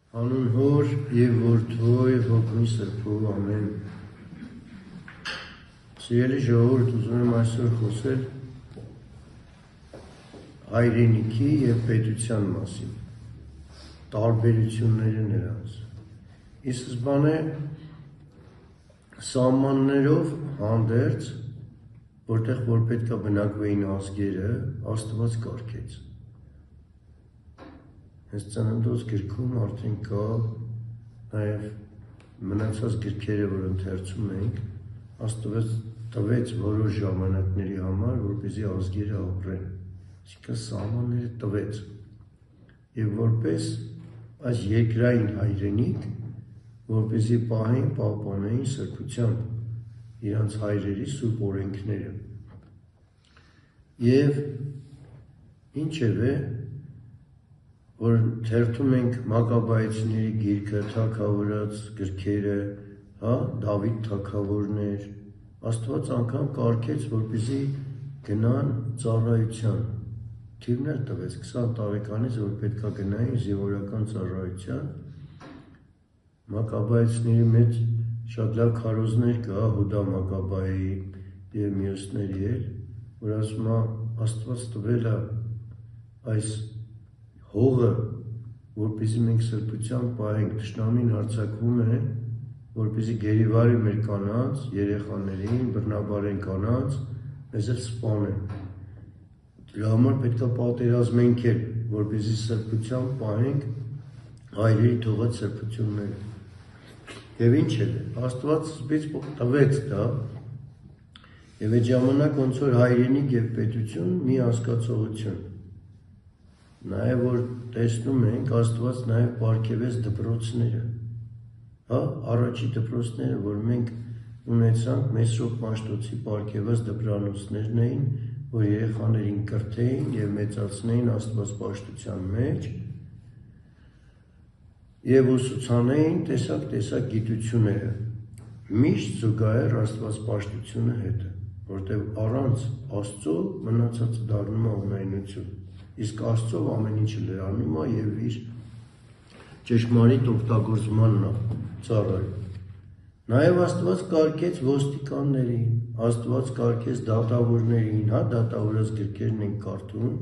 Հանուն Հոր և Որդու և Հոգու Սրբու, ամեն։ Սիրելի ժողովուրդ, ուզում եմ այսօր խոսել հայրենիքի և պետության մասին, տարբերությունները նրանց։ Ի սկզբանե սահմաններով հանդերձ, որտեղ որ պետք է բնակվեին ազգերը, Աստված կարգեց։ Հենց ծննդոց գրքում արդեն կա, նաև մնացած գրքերը, որ ընթերցում ենք, Աստված տվեց որոշ ժամանակների համար, որպեսզի ազգերը ապրեն, այսինքն սահմանները տվեց, և որպես այս երկրային հայրենիք, որպեսզի պահեն, պահպանեին սրբությամբ իրանց հայրերի սուրբ օրենքները։ Եվ ինչևէ, որ թերթում ենք Մակաբայեցիների գիրքը, թագավորաց գրքերը, Դավիթ թագավորներ, Աստված անգամ կարգեց, որպեսզի գնան ծառայության, թիվներ տվեց 20 տարեկանից, որ պետք է գնային զինվորական ծառայության, Մակաբայեցիների մեջ շատ լավ քարոզներ կա, Հուդա Մակաբայի և մյուսների էլ, որ ասում է Աստված տվել է այս հողը, որպեսզի մենք սրբությամբ պահենք, թշնամին հարձակվում է, որպեսզի գերիվարի մեր կանանց, երեխաներին, բռնաբարեն կանանց, մեզ էլ սպանեն։ Դրա համար պետք է պատերազմենք էլ, որպեսզի սրբությամբ պահենք հայրերի թողած սրբությունները։ Եվ ինչ է, Աստված սկզբից տվեց դա, և այդ ժամանակ ոնց որ հայրենիք և պետություն մի հասկացողություն։ Նաև որ տեսնում ենք, Աստված նաև պարգևեց դպրոցները, առաջի դպրոցները, որ մենք ունեցանք, Մեսրոպ Մաշտոցի պարգևած դպրանոցներն էին, որ երեխաներին կրթեին և մեծացնեին աստվածպաշտության մեջ և ուսուցանեին տեսակ գիտությունները, միշտ զուգահեռ աստվածպաշտությունը հետը, որտեղ առանց Աստծո մնացածը դառնում է ունայնություն, իսկ Աստծով ամեն ինչը լրանում է և իր ճշմարիտ օգտագործմանն է ծառայում։ Նաև Աստված կարգեց ոստիկաններին, Աստված կարգեց դատավորներին, դատավորաց գրքերն ենք կարդում,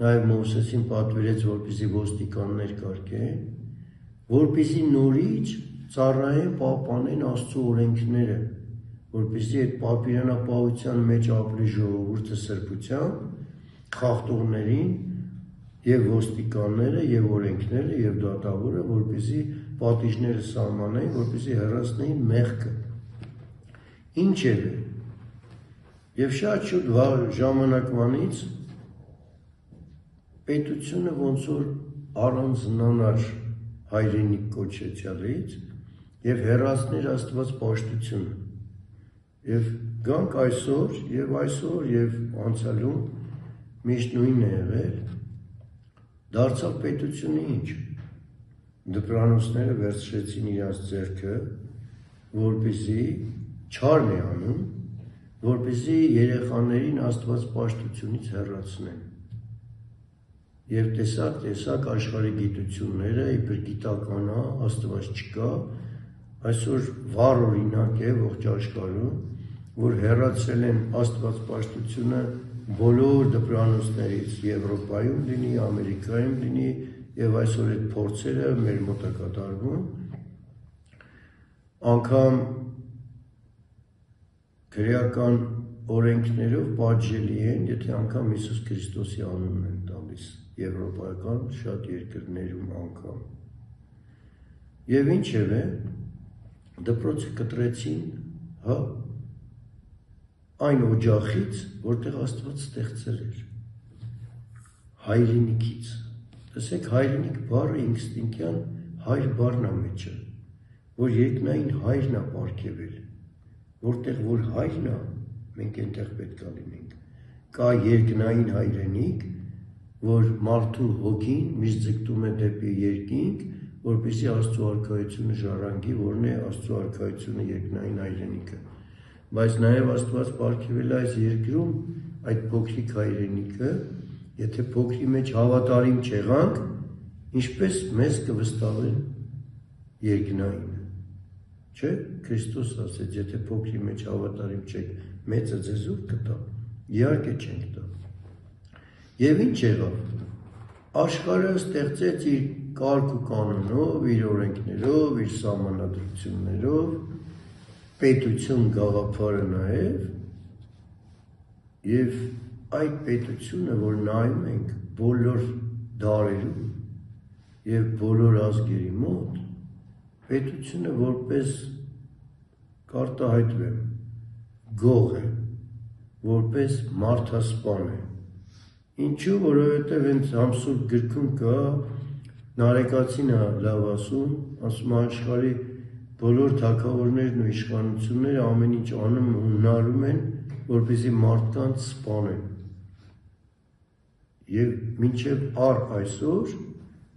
նաև Մովսեսին պատվիրեց, որպեսզի ոստիկաններ կարգեն, որպեսզի նորից ծառայեն, պահպանեն Աստծո օրենքները, որպեսզի այդ պապիրանապահության մեջ ապրի ժողովուրդը սրբությամբ, խախտողներին և ոստիկանները և օրենքները և դատավորը, որպեսզի պատիժները սահմանեին, որպեսզի հեռացնեին մեղքը։ Ինչևէ, և շատ շուտ ժամանակվանից պետությունը ոնց որ առանձնանար հայրենիք կոչեցյալից և հեռացներ Աստված պաշտությունը։ Եվ գանք այսօր և անցյալում միշտ նույնն է եղել, դարձավ պետությունը ինչ, դպրանոցները վերցրեցին իրաց ձեռքը, որպեսզի չարն է անում, որպեսզի երեխաներին աստվածպաշտությունից հեռացնեն։ Եվ տեսակ աշխարհի գիտությունները, իբր գիտական է, Աստված չկա, այսօր վառ օրինակ է ողջ աշխարհում, որ հեռացրել են աստվածպաշտությունը բոլոր դպրանոցներից, Եվրոպայում լինի, Ամերիկայում լինի, և այսօր այդ փորձերը մեր մոտ է կատարվում, անգամ քրեական օրենքներով պատժելի են, եթե անգամ Հիսուս Քրիստոսի անունն են տալիս, եվրոպայական շատ երկրներում անգամ։ Եվ ինչևէ, դպրոցը կտրեցին, այն օջախից, որտեղ Աստված ստեղծել էր, հայրենիքից։ Տեսեք, հայրենիք բառը ինստինկտյան հայր բառն է մեջը, որ երկնային հայրն է պարգևել, որտեղ որ հայրն է, մենք այնտեղ պետք է լինենք։ Կա երկնային հայրենիք, որ մարդու հոգին միշտ ձգտում է դեպի երկինք, որպեսզի Աստծո արքայությունը ժառանգի, որն է Աստծո արքայությունը երկնային հայրենիքը։ Բայց նաև Աստված պարգևել է այս երկրում այդ փոքրիկ հայրենիքը, եթե փոքրի մեջ հավատարիմ չեղանք, ինչպես մեզ կվստահեն երկնայինը, չէ, Քրիստոս ասեց, եթե փոքրի մեջ հավատարիմ չեք, մեծը ձեզ ուր կտա, իհարկե չենք տա։ Եվ ինչ եղավ, աշխարհը ստեղծեց իր կարգ ու կանոնով, իր օրենքներով, իր սահմանադրություններով, պետություն գաղափարը նաև, եւ այդ պետությունը, որ նայում ենք բոլոր դարերում եւ բոլոր ազգերի մոտ, պետությունը որպես կարտահայտվեմ գող է, որպես մարդասպան է։ Ինչու, որովհետև հենց համսուրբ գրքում կա, Նարեկացին է լավ ասում աշխարհի բոլոր թագավորներն ու իշխանությունները ամեն ինչ անում ու հնարում են, որպեսզի մարդկանց սպանեն։ Եվ մինչև այսօր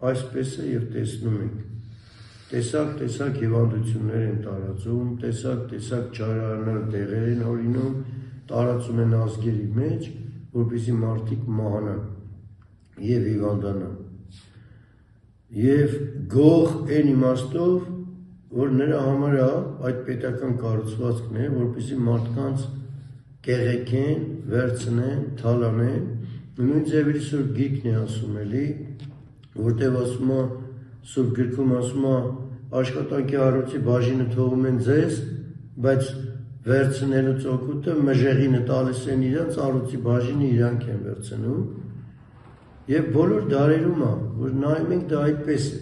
այսպես է եւ տեսնում ենք։ Տեսակ հիվանդություններ են տարածում, տեսակ ճարարանալ տեղեր են օրինում, տարածում են ազգերի մեջ, որպեսզի մարդիկ մահանան եւ հիվանդանան։ Եվ գող այն իմաստով, որ նրա համար այդ պետական կառուցվածքն է, որպեսզի մարդկանց կեղեքեն, վերցնեն, թալանեն, նույն ձևի Սուրբ Գիրքն է ասում էլի, որտեղ ասում է, Սուրբ Գրքում ասում է, աշխատանքի առողջի բաժինը թողում են ձեզ, բայց վերցնելուց օգուտը մժեղինը տալիս են իրանց, առողջի բաժինը իրանք են վերցնում, եւ բոլոր դարերում է, որ նայում ենք դա այդպես է,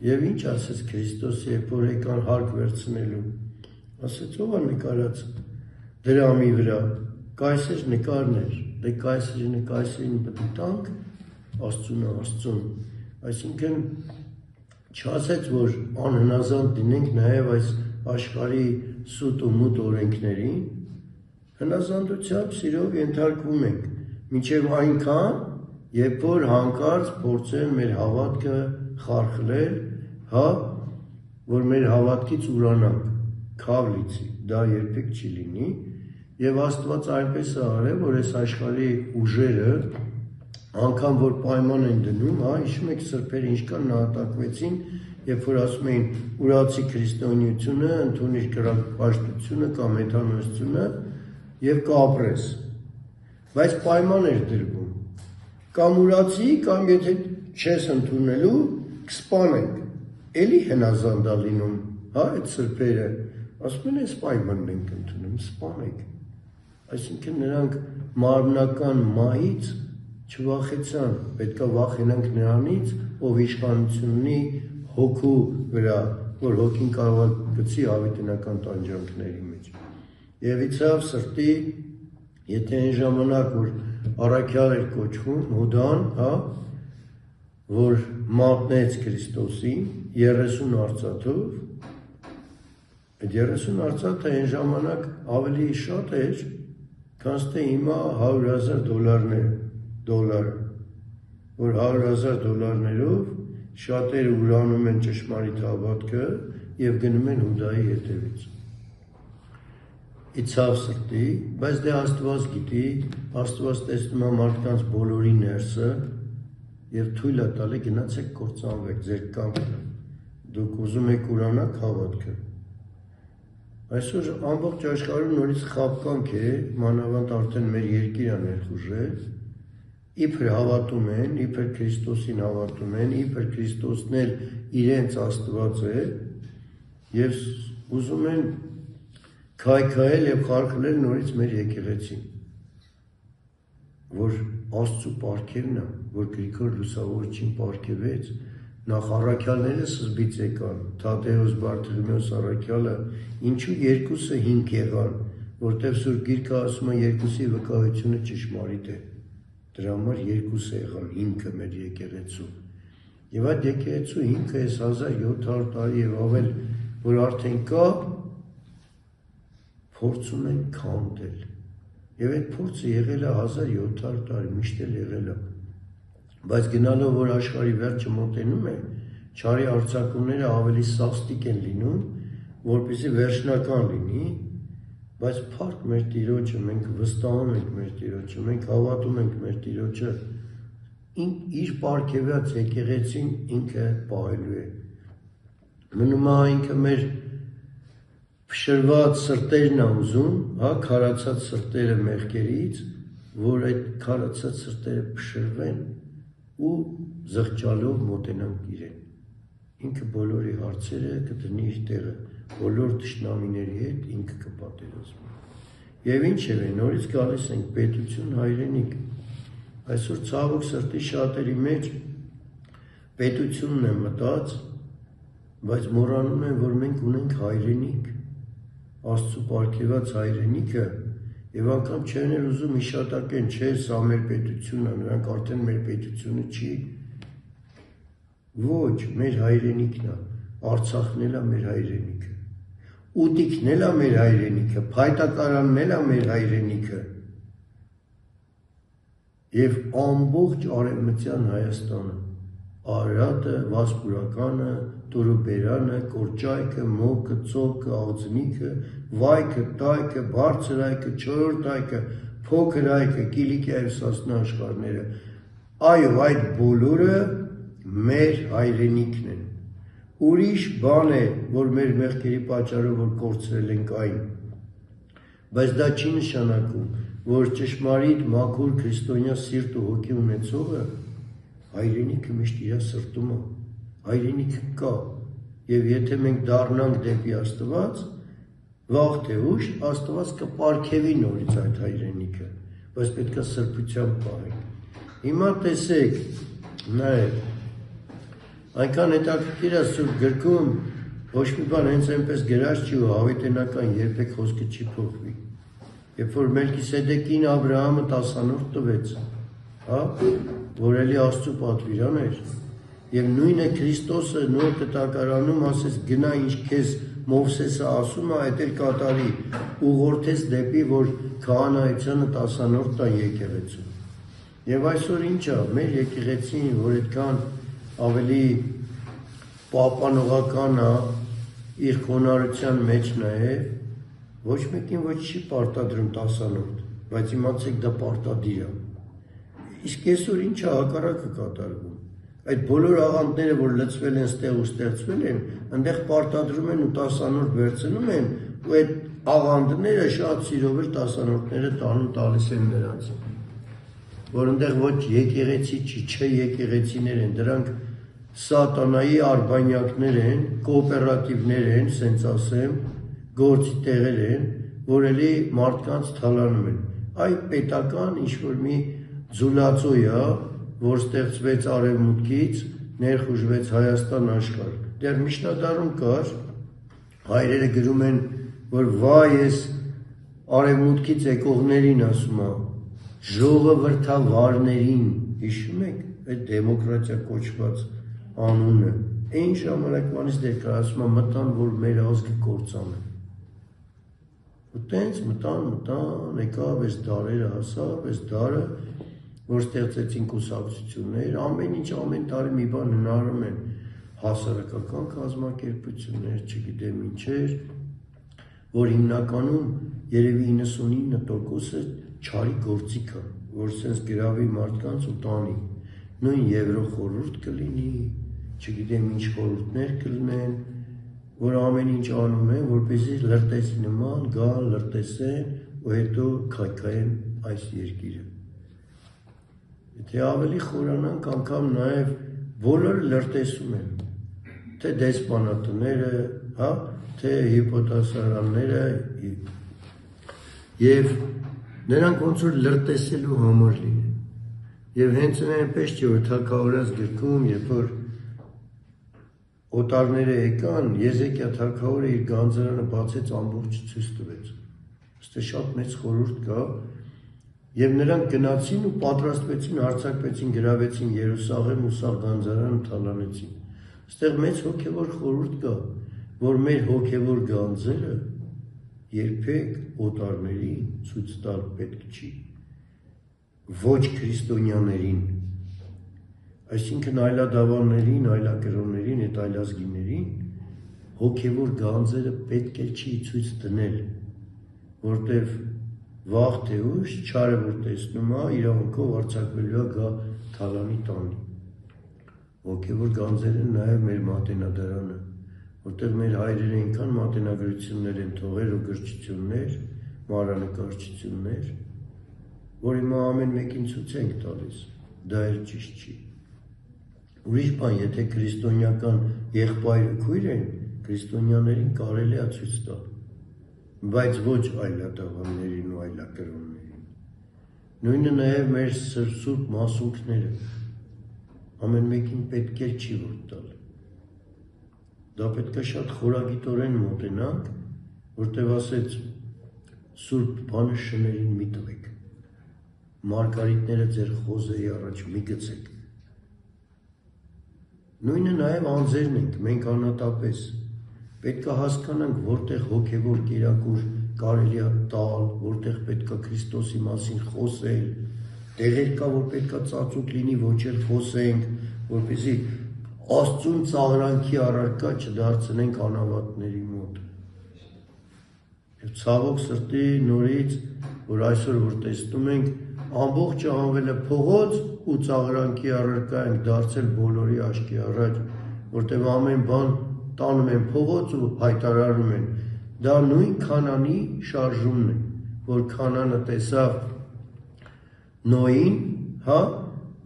եւ ինչ ասեց Քրիստոս, երբ որ եկան հարկ վերցնելու, ասեց ով է նկարած դրամի վրա, կայսեր նկարներ, դե կայսերին բտանք, Աստծուն, այսինքն չասեց, որ անհնազանդ լինենք նաև այս աշխարհի սուտ ու մութ օրենքներին, հնազանդությամբ սիրով ենթարկվում ենք, մինչև այնքան, երբ որ հանկարծ փորձեն մեր հավատքը խարխլել, որ մեր հավատքից ուրանանք, քավ լիցի, դա երբեք չի լինի, եւ Աստված այնպես է արել, որ այս աշխարհի ուժերը անգամ որ պայման են դնում, հիշում եք սրբերը ինչքան նահատակվեցին, երբ որ ասում էին ուրացի քրիստոնեությունը, ընդունիր կրակապաշտությունը կամ մեթանոստությունը եւ կապրես, բայց պայման էր դրվում, կամ ուրացի, կամ եթե չես ընդունելու, կսպանենք, էլի հնազանդա լինում, այդ սրբերը, ասում են այս պայմանն ենք ընդունում, սպանենք, այսինքն նրանք մարմնական մահից չվախեցան, պետք է վախենանք նրանից, ով իշխանություն ունի հոգու վրա, որ հոգին կարող է գցի հավիտենական տանջանքների մեջ։ Եվ իցավ սրտի, եթե այն ժամանակ, որ առաքյալ էր կոչվում, Հուդան, որ մատնեց Քրիստոսին 30 արծաթով, այդ 30 արծաթը այն ժամանակ ավելի շատ էր, քան թե հիմա $100,000 դոլարը, որ $100,000 շատերը ուրանում են ճշմարիտ հավատքը եւ գնում են Հուդայի հետևից։ Իցավ սրտի, բայց դե Աստված գիտի, Աստված տեսնում է մարդկանց բոլորի ներսը եւ թույլ է տալի գնացեք կործանվեք ձեր կամքը։ Դուք ուզում եք ուրանաք հավատքը։ Այսօր ամբողջ աշխարհում նորից խաբկանք է, մանավանդ արդեն մեր երկիրը ներխուժել, իբր հավատում են, իբր Քրիստոսին հավատում են, իբր Քրիստոսն էլ իրենց Աստված է, եւ ուզում են քայքայել եւ խարխլել նորից մեր եկեղեցին, որ Աստծո պարգևն է, որ Գրիգոր Լուսավորչին պարգևեց, նախ առաքյալները սկզբից եկան, Թադեոս, Բարթոլոմեոս առաքյալը, ինչու երկուսը հիմք եղան, որտեղ Սուրբ Գիրքը ասում է երկուսի վկայությունը ճշմարիտ է, դրա համար երկուսը եղան հիմքը մեր եկեղեցու, եւ այդ եկեղեցու հիմքը այս 1700 տարի եւ ավել, որ արդեն կա, փորձում են քանդել, եւ այդ փորձը եղել է 1700 տարի, միշտ էլ եղել է, բայց գնալով որ աշխարհի վերջը մոտենում է, չարի արձակումները ավելի սաստիկ են լինում, որպեսզի վերջնական լինի, բայց փառք մեր Տիրոջը, մենք վստահում ենք մեր Տիրոջը, մենք հավատում ենք մեր Տիրոջը, իր պարգևած եկեղեցին ինքը պահելու է։ Մնում է ինքը մեր փշրված սրտերն է ուզում, հա, քարացած սրտերը մեղքերից, որ այդ քարացած սրտերը փշրվեն ու զղջալով մոտենանք իրեն։ Ինքը բոլորի հարցերը կդնի իր տեղը, բոլոր թշնամիների հետ ինքը կպատերազմի։ Եվ ինչև է, նորից գալիս ենք պետություն հայրենիք։ Այսօր ցավոք սրտի շատերի մեջ պետությունն է մտած, բայց մոռանում են, որ մենք ունենք հայրենիք, Աստծու պարգևած հայրենիքը, եւ անգամ չեն էլ ուզում հիշատակեն, չէ, սա մեր պետությունն է, նրանք արդեն մեր պետությունը չի։ Ոչ, մեր հայրենիքն է, Արցախն էլ է մեր հայրենիքը, Ուտիքն էլ է մեր հայրենիքը, Փայտակարանն էլ է մեր հայրենիքը, եւ ամբողջ արևմտյան Հայաստանը, Արարատը, Վասպուրականը, Տորոբերանը, Կորճայքը, Մոկը, Ծոկը, Աղձնիքը, Վայքը, Տայքը, Բարձր այգը, Չորրորդ այգը, Փոքր այգը, Կիլիկիայի Սասնա աշխարհները, այո, այդ բոլորը մեր հայրենիքն են։ Ուրիշ բան է, որ մեր մեղքերի պատճառով որ կորցրել ենք այն, բայց դա չի նշանակում, որ ճշմարիտ մաքուր քրիստոնյա սիրտ ու հոգի ունեցողը հայրենիքը միշտ իր սրտում է, հայրենիքը կա, եւ եթե մենք դառնանք դեպի Աստված, վաղ թե ուշ Աստված կպարգևի նորից այդ հայրենիքը, բայց պետք է սրբությամբ պահենք։ Հիմա տեսեք, նայեք, այնքան հետաքրքիր է Սուրբ գրքում, ոչ մի բան հենց այնպես գրած չի ու հավիտենական երբեք խոսքը չի փոխվի։ Երբ որ Մելքիսեդեկին Աբրահամը 10-րդ տվեց, հա, որ էլի Աստծու պատվիրան էր, եւ նույնը Քրիստոսը նոր կտակարանում ասեց գնա ինչ քեզ Մովսեսը ասում է, այդ էլ կատարի, ուղղորդեց դեպի որ քահանայությանը 10-րդ տան եկեղեցու։ Եվ այսօր ինչ է, մեր եկեղեցին, որ այդքան ավելի պահպանողական է, իր խոնարհության մեջ նաև, ոչ մեկին ոչ չի պարտադրում 10-րդ, բայց իմացեք դա պարտադիր է։ Իսկ այսօր ինչ է հակառակը կատարվում։ Այդ բոլոր աղանդները, որ լցվել են ստեղ ու ստեղծվել են, այնտեղ պարտադրում են ու 10-րդ վերցնում են, ու այդ աղանդները շատ սիրով էլ 10-րդները տալիս են նրանց, որ այնտեղ ոչ եկեղեցի չի, չէ եկեղեցիներ են, դրանք սատանայի արբանյակներ են, կոոպերատիվներ են, սենց ասեմ, գործի տեղեր են, որ էլի մարդկանց թալանում են։ Այդ պետական ինչ-որ մի ձուլածո է, որ ստեղծվեց արևմուտքից, ներխուժվեց Հայաստան աշխարհ։ Դեռ միջնադարում կար, հայրերը գրում են, որ վայ ես արևմուտքից եկողներին ասում է, ժողովրդավարներին, հիշում եք, այդ դեմոկրատիա կոչված անունը, այն ժամանակվանից դեռ կար, ասում է մտան, որ մեր ազգը կործանեն։ Ու տենց մտան, եկավ, այս դարերը հասավ, այս դարը, որ ստեղծեցին կուսակցություններ, ամեն ինչ, ամեն տարի մի բան հնարում են, հասարակական կազմակերպություններ, չգիտեմ ինչեր, որ հիմնականում երևի 99%-ը չարի գործիք է, որ սենց գրավի մարդկանց ու տանի, նույն Եվրոխորհուրդ կլինի, չգիտեմ ինչ խորհուրդներ կլինեն, որ ամեն ինչ անում են, որպեսզի լրտեսի նման գան, լրտեսեն ու հետո քայքայեն այս երկիրը։ Եթե ավելի խորանանք անգամ նաև բոլորը լրտեսում են, թե դեսպանատները, հա, թե հիպոթասարանները եւ նրանք ոնց որ լրտեսելու համար լինեն։ Եվ հենց այնպես չէ, որ թագավորած գրքում, երբ որ օտարները եկան, Եզեկիա թագավորը իր գանձարանը բացեց ամբողջ ցույց տվեց։ Այստեղ շատ մեծ խորհուրդ կա, եւ նրանք գնացին ու պատրաստվեցին, հարձակվեցին, գրավեցին Երուսաղեմ ու սա գանձարանը թալանեցին։ Այստեղ մեծ հոգևոր խորհուրդ կա, որ մեր հոգևոր գանձերը երբեք օտարներին ցույց տալ պետք չի, ոչ քրիստոնյաներին, այսինքն այլադավաններին, այլակրոններին, այդ այլազգիներին հոգևոր գանձերը պետք է չի ցույց դնել, որտեվ վաղ թե ուշ չարը որ տեսնում է, իրավունքով արձակվելու է գա թալանի տանի։ Ոգևոր գանձերը նաև մեր մատենադարանը, որտեղ մեր հայրերը այնքան մատենագրություններ են թողել ու գրչություններ, մանրանկարչություններ, որ հիմա ամեն մեկին ցույց ենք տալիս, դա էլ ճիշտ չի։ Ուրիշ բան, եթե քրիստոնեական եղբայրը քույր են, քրիստոնյաներին կարելի է ցույց տալ, բայց ոչ այլատաղաններին ու այլակրոններին։ Նույնը նաև մեր սուրբ մասունքները, ամեն մեկին պետք է չի որ տալ։ Դա պետք է շատ խորագիտորեն մոտենանք, որտեղ ասեց սուրբ բանը շներին մի տվեք, մարգարիտները ձեր խոզերի առաջ մի գցեք։ Նույնը նաև անձերն ենք, մենք անհատապես պետք է հասկանանք, որտեղ հոգևոր կերակուր կարելի է տալ, որտեղ պետք է Քրիստոսի մասին խոսել, տեղեր կա, որ պետք է ծածուկ լինի, ոչ էլ խոսենք, որպեսզի Աստծուն ծաղրանքի առարկա չդարձնենք անավատների մոտ։ Եվ ցավոք սրտի նորից, որ այսօր որ տեսնում ենք, ամբողջը անվել է փողոց ու ծաղրանքի առարկա ենք դարձել բոլորի աչքի առաջ, որտեղ ամեն բան տանում են փողոց ու հայտարարում են։ Դա նույն Քանանի շարժումն է, որ Քանանը տեսավ Նոյին, հա,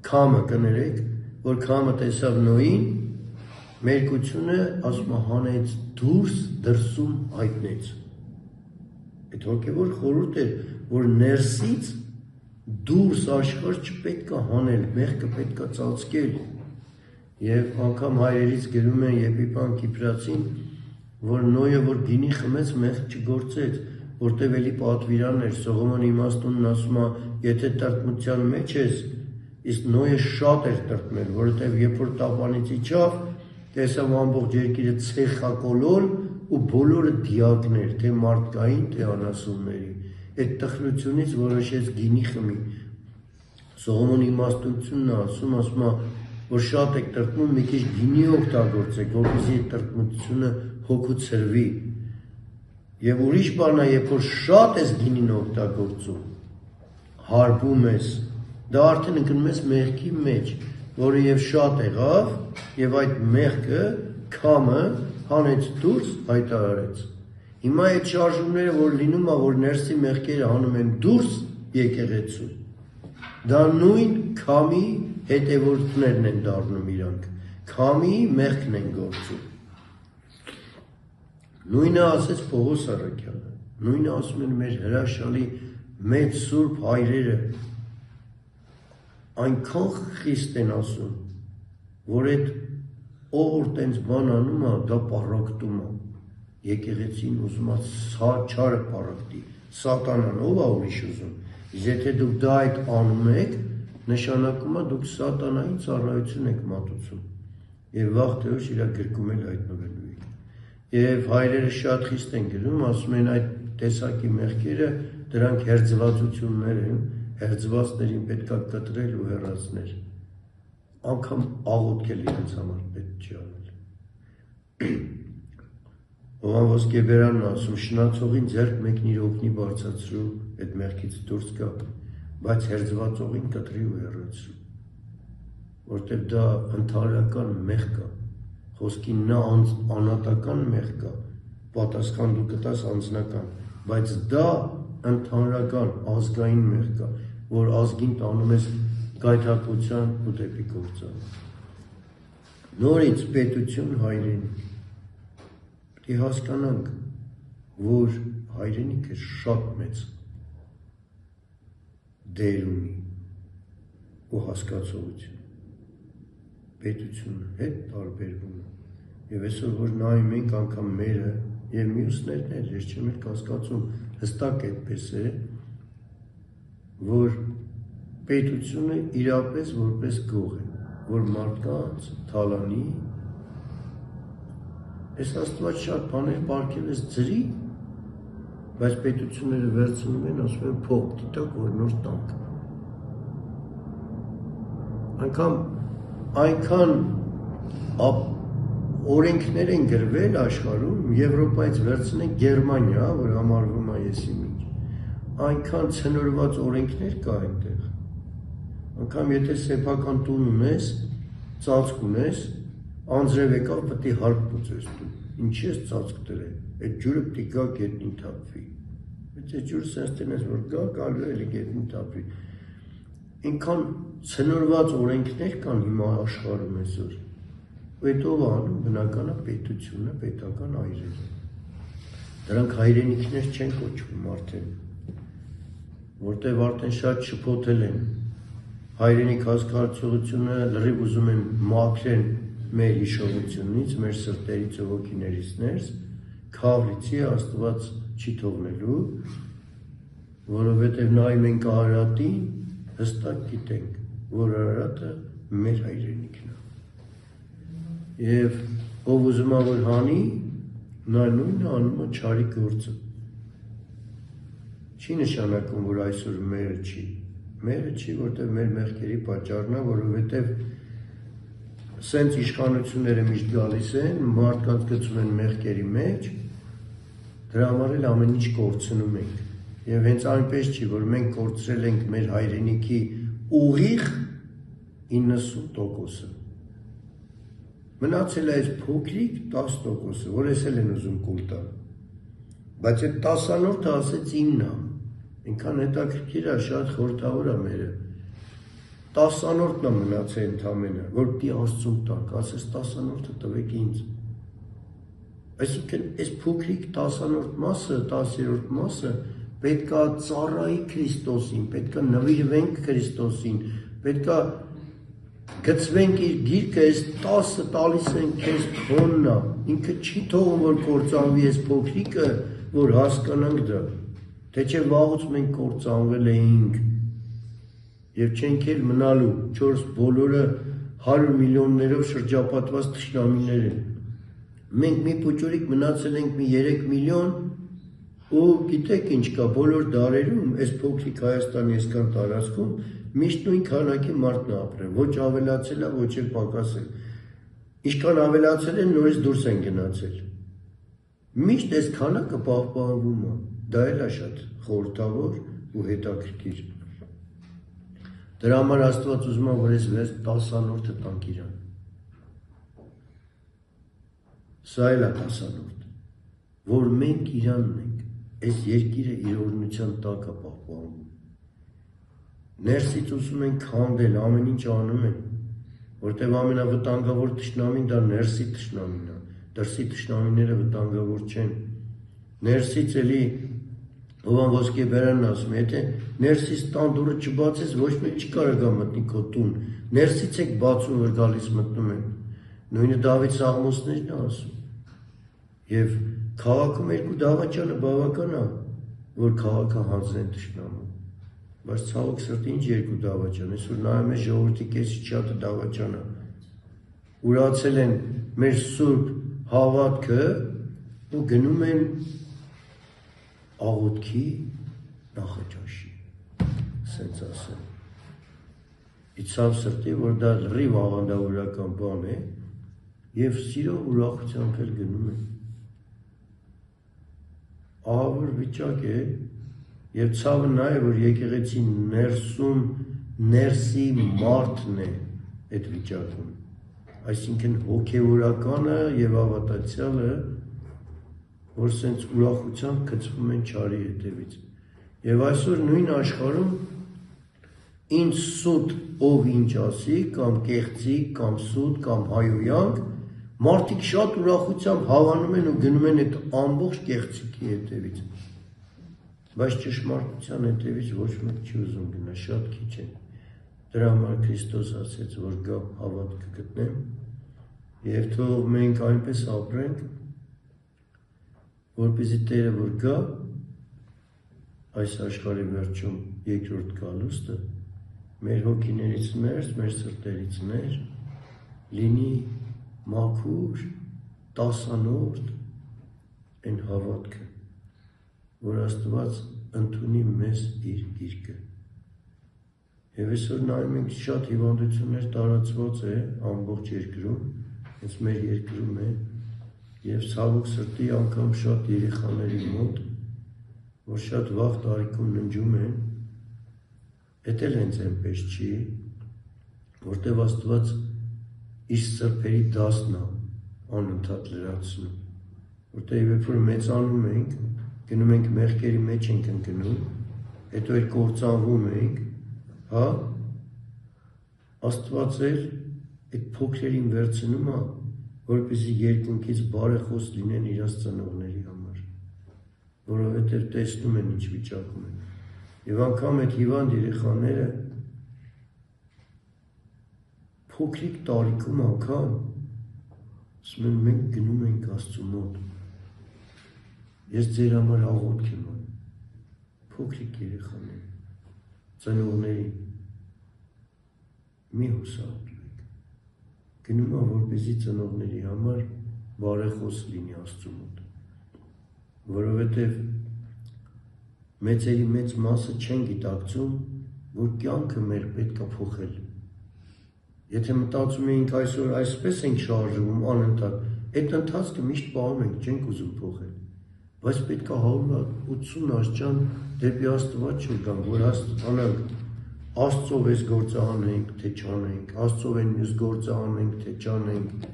Քամը կներեք, որ Քամը տեսավ Նոյին, մերկությունը ասում հանեց դուրս դրսում հայտնեց։ Այդ հոգևոր խորհուրդ էր, որ ներսից դուրս աշխարհ չպետք է հանել, մեղքը պետք է ծածկել։ Եվ անգամ հայերից գրում են Եփիփան Կիպրացին, որ Նոյը որ գինի խմեց, մեղք չգործեց, որտեղ էլի պատվիրան էր, Սողոմոն իմաստունն ասում է, եթե տրտմության մեջ ես, իսկ Նոյը շատ էր տրտմել, որովհետև երբ որ տապանից իջավ, տեսավ ամբողջ երկիրը ցեխակոլոլ ու բոլորը դիակներ, թե մարդկային, թե անասունների։ Այդ տխրությունից որոշեց գինի խմի։ Սողոմոն իմաստությունն ասում է, որ շատ եք տրտմում, մի քիչ գինի օգտագործեք, որպեսզի այդ տրտմությունը հոգու ցրվի։ Եվ ուրիշ բան է, երբ որ շատ ես գինին օգտագործում, հարբում ես, դա արդեն ընկնում ես մեղքի մեջ, որը եւ շատ եղավ, եւ այդ մեղքը, Քամը հանեց դուրս, հայտարարեց։ Հիմա այդ շարժումները, որ լինում է, որ ներսի մեղքերը հանում են դուրս եկեղեցու, դա նույն Քամի հետևորդներն են դառնում իրանք, Քամի մեղքն են գործում։ Նույնը ասեց Պողոս Առաքյալը, նույնը ասում են մեր հրաշալի մեծ սուրբ հայրերը, այնքան խիստ են ասում, որ այդ ով որ տենց բան անում է, դա պառակտում է, եկեղեցին ուզում է չարը պառակտի, սատանան ով է ուրիշ ուզում, եթե դուք դա այդ անում եք, նշանակում է դուք սատանային ծառայություն եք մատուցում, և վաղ թե ուշ իրա գրկում էլ հայտնվելու եք, և հայրերը շատ խիստ են գրում, ասում են այդ տեսակի մեղքերը, դրանք հերձվածություններ են, հերձվածներին պետք է կտրել ու հեռացնել, անգամ աղոթք էլ իրենց համար պետք չի անել։ Հովհան Ոսկեբերանն ասում, շնացողին ձեռք մեկն իր օգնի բարձրացրու, այդ մեղքից դուրս գա, բայց հերձվածողին կտրի ու հեռացրու, որտեղ դա ընդհանրական մեղք է, խոսքին նա անհատական մեղք է, պատասխան դու կտաս անձնական, բայց դա ընդհանրական ազգային մեղք է, որ ազգին տանում ես գայթակղության ու դեպի գործան։ Նորից պետություն հայրենիք։ Պետք է հասկանանք, որ հայրենիքը շատ մեծ դեր ունի ու հասկացողություն։ Պետությունը հետ տարբերվում է։ Եվ այսօր որ նայում ենք անգամ մերը և մյուսներն էլ, ես չեմ էլ կասկածում, հստակ այդպես է, որ պետությունը իրապես որպես գող է, որ մարդկանց թալանի, ես Աստված շատ բաներ պարգև ես ձրի, բայց պետությունները վերցնում են, ասում են փող դիտակ, որ նոր տանք։ Այնքան օրենքներ են գրվել աշխարհում, Եվրոպայից վերցնենք Գերմանիա, որ համարվում է եսիմինչ, այնքան ցնորված օրենքներ կա այնտեղ, անգամ եթե սեփական տուն ունես, ծածկ ունես, անձրև եկավ պետք է հարկ բուծես դու։ Ինչի՞ ես ծածկ դրել։ Այդ ջուրը պետք է գա գետնին թափվի։ Բայց այդ ջուրը sense տնես որ գա գալու էլի գետնին թափվի։ Ինքան ցնորված օրենքներ կան հիմա աշխարհում այսօր։ Այդ ով անում բնականա պետությունը, պետական այրերը։ Դրանք հայրենիքներ չեն կոչվում արդեն, որտեղ արդեն շատ շփոթել են։ Հայրենիք հասկացողությունը լրիվ ուզում են մաքրեն մեր հիշողությունից, մեր սրտերից ու հոգիներից ներս, քավլիցի Աստված չի թողնելու, որովհետև նայում ենք Արարատին, հստակ գիտենք, որ Արարատը մեր հայրենիքն է։ Եվ ով ուզում է որ հանի, նա նույնը անում է չարի գործը։ Չի նշանակում, որ այսօր մերը չի, որտեղ մեր մեղքերի պատճառն է, որովհետև սենց իշխանությունները միշտ գալիս են, մարդկանց գցում են մեղքերի մեջ, դրա համար էլ ամեն ինչ կորցնում ենք։ Եվ հենց այնպես չի, որ մենք կորցրել ենք մեր հայրենիքի ուղիղ 90%-ը։ Մնացել է այս փոքրիկ 10%-ը, որ ես էլ են ուզում կուլ տալ։ Բայց այդ 10-րդը ասեց 9-ը, ինքան հետաքրքիր է, շատ խորհրդավոր է մերը։ 10-րդն է մնացել ընդամենը, որ պիտի Աստծուն տանք, ասես 10-րդը տվեք ինձ։ Այսինքն այս փոքրիկ 10-րդ մասը, 10-րդ մասը պետք է ծառայի Քրիստոսին, պետք է նվիրվենք Քրիստոսին, պետք է գծվենք իր գիրկը, այս 10-ը տալիս են քեզ քոննա, ինքը չի թողում, որ կործանվի այս փոքրիկը, որ հասկանանք դա, թե չէ վաղուց մենք կործանվել էինք և չենք էլ մնալու, 4 բոլորը 100 միլիոններով շրջապատված թշնամիներ են։ Մենք մի փոճորիկ մնացել ենք մի 3 միլիոն ու գիտեք ինչ կա, բոլոր դարերում, այս փոքրիկ Հայաստանի այսքան տարածքում միշտ նույն քանակի մարդն է ապրել, ոչ ավելացել է, ոչ էլ պակասել։ Ինչքան ավելացել են, նորից դուրս են գնացել։ Միշտ այս քանակը պահպանվում է, դա էլ է շատ խորհրդավոր ու հետաքրքիր։ Դրա համար Աստված ուզում է, որ ես 10-րդը տանք իրան։ Սա էլ է 10-րդը, որ մենք իրանն ենք, այս երկիրը իր օրհնության տակ է պահպանվում։ Ներսից ուզում են քանդել, ամեն ինչ անում են, որտեղ ամենավտանգավոր թշնամին դա ներսի թշնամին է, դրսի թշնամիները վտանգավոր չեն։ Ներսից էլի Հովան Ոսկեբերանն ասում է, եթե ներսից տան դուռը չբացես, ոչ մեկ չկարողա գա մտնի քո տուն, ներսից եք բացում, որ գալիս մտնում են։ Նույնը Դավիթ Սաղմոսներն է ասում։ Եվ քաղաքում երկու դավաճանը բավական է, որ քաղաքը հանձնեն թշնամուն։ Բայց ցավոք սրտի ինչ երկու դավաճան, այսօր նայում ես ժողովրդի կեսից շատը դավաճան է։ Ուրացել են մեր սուրբ հավատքը ու գնում են աղոթքի նախաճաշի, սենց ասեմ։ Իցավ սրտի, որ դա լրիվ աղանդավորական բան է և սիրով ուրախությամբ էլ գնում են։ Ահավոր վիճակ է և ցավը նա է, որ եկեղեցի ներսում ներսի մարդն է այդ վիճակում։ Այսինքն հոգևորականը և հավատացյալը, որ սենց ուրախությամբ գծվում են չարի հետևից։ Եվ այսօր նույն աշխարհում ինչ սուտ ով ինչ ասի, կամ կեղծիկ, կամ սուտ, կամ հայոյանք, մարդիկ շատ ուրախությամբ հավանում են ու գնում են այդ ամբողջ կեղծիքի հետևից։ Բայց ճշմարտության հետևից ոչ մեկ չի ուզում գնա, շատ քիչ են։ Դրա համար Քրիստոս ասեց, որ գա հավատքը գտնեմ, և թող մենք այնպես ապրենք, որպեսզի Տերը որ գա, այս աշխարհի վերջում երկրորդ գալուստը, մեր հոգիներից ներս, մեր սրտերից ներ, լինի մաքուր, տասանորդ այն հավատքը, որ Աստված ընդունի մեզ իր գիրկը։ Եվ այսօր նայում ենք շատ հիվանդություններ տարածված է ամբողջ երկրում, հենց մեր երկրում է, և ցավոք սրտի անգամ շատ երեխաների մոտ, որ շատ վաղ տարիքում ննջում են, էդ էլ հենց այնպես չի, որտև Աստված իր սրբերի դասն է անընդհատ լրացնում, որտև երբ որ մեծանում ենք, գնում ենք մեղքերի մեջ ենք ընկնում, հետո էլ կործանվում ենք, հա, Աստված էլ այդ փոքրերին վերցնում է, որպեսզի երկնքից բարեխոս լինեն իրաց ծնողների համար, որովհետև տեսնում են ինչ վիճակում են, եւ անգամ այդ հիվանդ երեխաները փոքրիկ տարիքում անգամ ասում են մենք գնում ենք Աստծու մոտ, ես ձեր համար աղոթք եմ անում, փոքրիկ երեխաներ, ծնողներին, մի հուսահատվեք, գնում է որպեսզի ծնողների համար բարեխոս լինի Աստծու մոտ, որովհետև մեծերի մեծ մասը չեն գիտակցում, որ կյանքը մեր պետք է փոխել, եթե մտածում էինք այսօր այսպես ենք շարժվում անընդհատ, այդ ընթացքը միշտ պահում ենք, չենք ուզում փոխել, բայց պետք է 180 աստիճան դեպի Աստված շրջանք, որ անենք Աստծով այս գործը անենք, թե չանենք, Աստծով են մյուս գործը անենք, թե չանենք,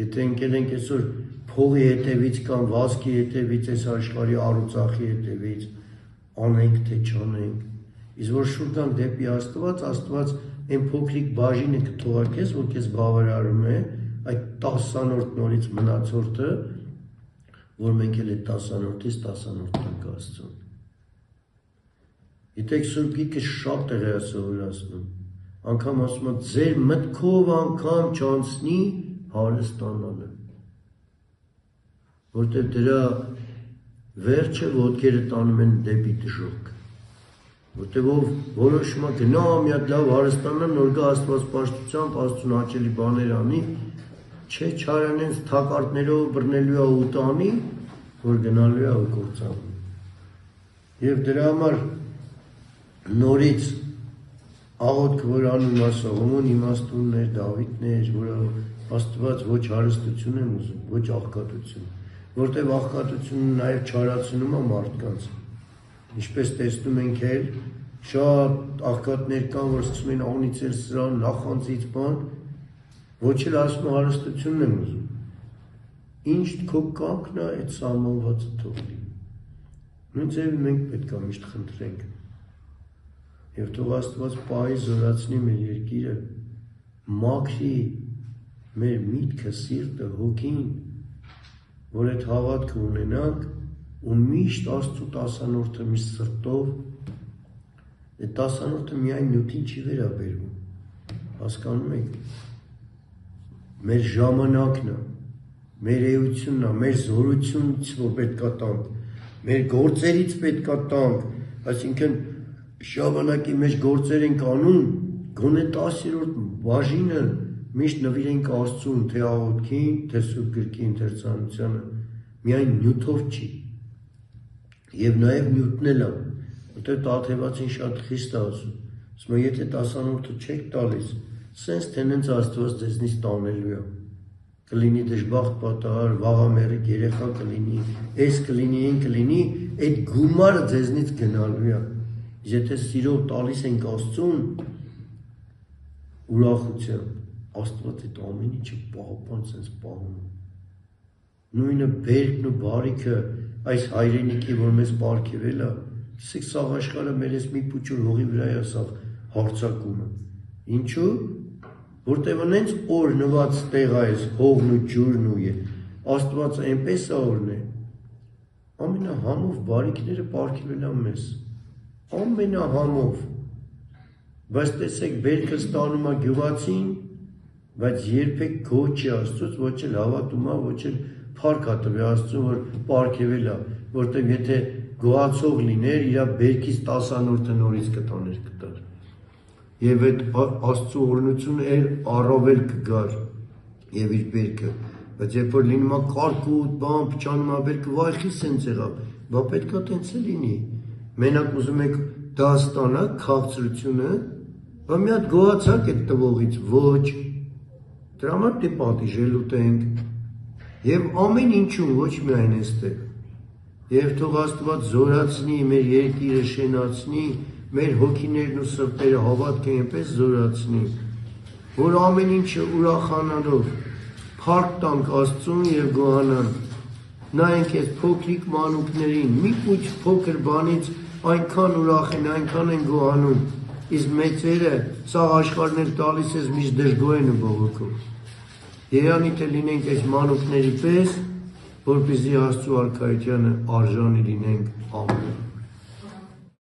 եթե ընկել ենք այսօր փողի հետևից կամ վազքի հետևից, այս աշխարհի առուծախի հետևից, անենք, թե չանենք, իսկ որ շուտ գանք դեպի Աստված, Աստված այն փոքրիկ բաժինը կթողա քեզ, որ քեզ բավարարում է, այդ 10-րդ նորից մնացորդը, որ մենք էլ այդ 10-րդից 10-րդն ենք Աստծուն։ Գիտեք, Սուրբ Գիրքը շատ տեղ է սովորացնում, անգամ ասում է ձեր մտքով անգամ չանցնի հարստանալը, որտեղ դրա վերջը ոտքերը տանում են դեպի դժոխք, որտեղ ով որոշում է գնա մի հատ լավ հարստանալ, նոր գա Աստվածպաշտությամբ, Աստծուն հաճելի բաներ անի, չէ չարանենց թակարդներով բռնելու է ու տանի, որ գնալու է ու կործանվի։ Եվ դրա համար նորից աղոթք, որ անում է Սողոմոն, իմաստուններ, Դավիթներ, որը Աստված ոչ հարստություն են ուզում, ոչ աղքատություն, որտեղ աղքատությունը նաև չարացնում է մարդկանց, ինչպես տեսնում ենք էլ, շատ աղքատներ կան, որ սկսում են անից էլ սրան, նախանձից բան, ոչ էլ ասում է հարստությունն եմ ուզում, ինչ քո կյանքն է այդ սահմանվածը թող լինի, նույն ձևի մենք պետք է միշտ խնդրենք, եւ թող Աստված պահի զորացնի մեր երկիրը, մաքրի մեր միտքը, սիրտը, հոգին, որ այդ հավատքը ունենանք ու միշտ Աստծու 10-րդը միշտ սրտով, այդ 10-րդը միայն նյութին չի վերաբերվում, հասկանում եք, մեր ժամանակն է, մեր էությունն է, մեր զորությունից որ պետք է տանք, մեր գործերից պետք է տանք, այսինքն ժամանակի մեջ գործեր ենք անում, գոնե 10-րդ բաժինը միշտ նվիրենք Աստծուն, թե աղոթքին, թե Սուրբ Գրքի ընթերցանությանը, միայն նյութով չի, եւ նաեւ նյութն էլ է, որտեղ Տաթևացին շատ խիստ է ասում, եթե 10-րդը չեք տալիս, սենց թե նենց Աստված ձեզնից տանելու է, կլինի դժբախտ պատահար, վաղամերիկ երեխա կլինի, այս կլինի, այն կլինի, այդ գումարը ձեզնից գնալու է, եթե սիրով տալիս ենք Աստծուն, ուրախությամբ, Աստված այդ ամեն ինչը պահապան սենց պահում է, նույնը բերքն ու բարիքը այս հայրենիքի, որ մեզ պարգևել է, տեսեք սաղ աշխարհը մեր ես մի փուչուր հողի վրա է սաղ հարցակումը, ինչու, որտեղ նենց օրնված տեղ այս հողն ու ջուրն ու Աստված այնպես է օրն է, ամենահամով բարիքները պարգևել է մեզ, ամենահամով, բայց տեսեք բերքը ստանում է գյուղացին, բայց երբեք գոհ չի Աստծուց, ոչ էլ հավատում է, ոչ էլ փառք է տվել Աստծուն, որ պարգևել է, որտեղ եթե գոհացող լիներ, իր բերքից 10-րդը նորից կտաներ կտար։ Եվ այդ Աստծու օրհնությունը էլ առավել կգար եւ իր բերքը, բայց երբ որ լինում է կարկուտ, բան, փչանում է բերքը, վայ խի սենց եղավ, բա պետք է տենց է լինի։ Մենակ ուզում եք դա ստանալ քաղցրությունը, բա մի հատ գոհացակ այդ տվողից, ոչ։ Դրա համար դե պատիժել ուտենք եւ ամեն ինչում, ոչ միայն այստեղ։ Եվ թող Աստված զորացնի մեր երկիրը, շենացնի, մեր հոգիներն ու սրտերը հավատքը այնպես զորացնի, որ ամեն ինչը ուրախանալով փառք տանք Աստծուն եւ գոհանանք։ Նայենք այս փոքրիկ մանուկներին, մի փոքր բանից այնքան ուրախ են, այնքան են գոհանում, իսկ մեծերը սաղ աշխարհներ տալիս ես միշտ դժգոհ են ու բողոքում։ Երանի թե լինենք այս մանուկների պես, որպեսզի Աստծու արքայությանը արժանի լինենք։ Ամեն։